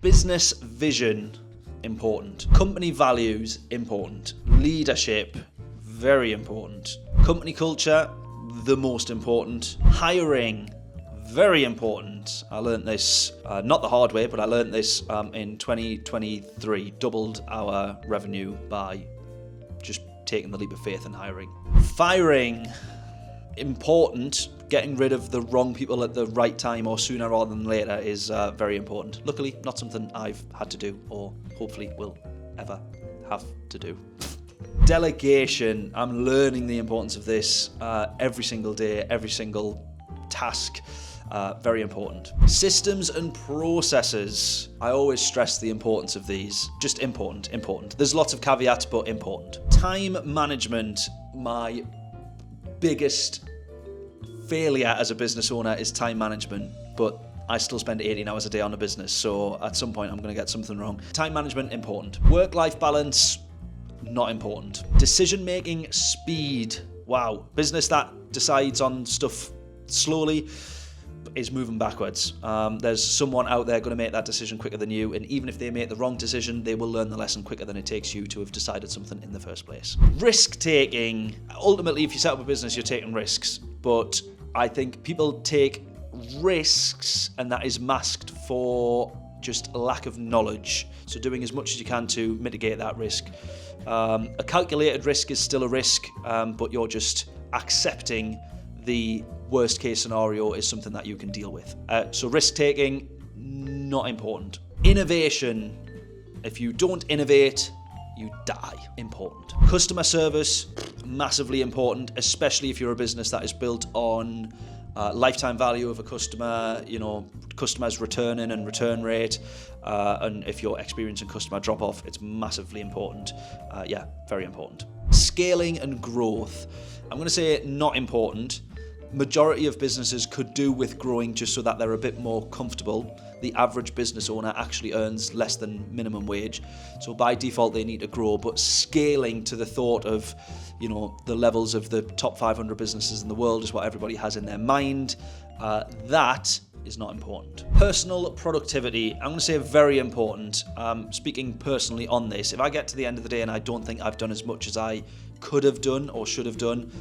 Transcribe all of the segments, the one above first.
Business vision, important. Company values, important. Leadership, very important. Company culture, the most important. Hiring, very important. I learned this, not the hard way, but I learned this in 2023. Doubled our revenue by just taking the leap of faith and hiring. Firing, important. Getting rid of the wrong people at the right time or sooner rather than later is very important. Luckily, not something I've had to do or hopefully will ever have to do. Delegation. I'm learning the importance of this every single day, every single task. Very important. Systems and processes. I always stress the importance of these. Just important. There's lots of caveats, but important. Time management. My biggest failure as a business owner is time management, but I still spend 18 hours a day on a business, so at some point I'm going to get something wrong. Time management, important. Work-life balance, not important. Decision-making speed. Wow. Business that decides on stuff slowly is moving backwards. There's someone out there going to make that decision quicker than you, and even if they make the wrong decision, they will learn the lesson quicker than it takes you to have decided something in the first place. Risk-taking. Ultimately, if you set up a business, you're taking risks, but I think people take risks and that is masked for just a lack of knowledge. So doing as much as you can to mitigate that risk. A calculated risk is still a risk, but you're just accepting the worst case scenario is something that you can deal with. So risk taking, not important. Innovation. If you don't innovate, you die. Important. Customer service, massively important, especially if you're a business that is built on lifetime value of a customer, customers returning and return rate, and if you're experiencing customer drop off, it's massively important. Very important. Scaling and growth. I'm going to say not important. Majority of businesses could do with growing just so that they're a bit more comfortable. The average business owner actually earns less than minimum wage, so by default they need to grow, but scaling to the thought of the levels of the top 500 businesses in the world is what everybody has in their mind. That is not important. Personal productivity, I'm going to say very important. Speaking personally on this, if I get to the end of the day and I don't think I've done as much as I could have done or should have done,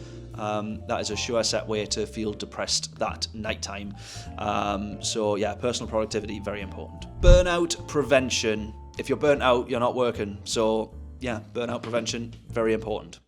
that is a sure set way to feel depressed that nighttime. Personal productivity, very important. Burnout prevention. If you're burnt out, you're not working. So burnout prevention, very important.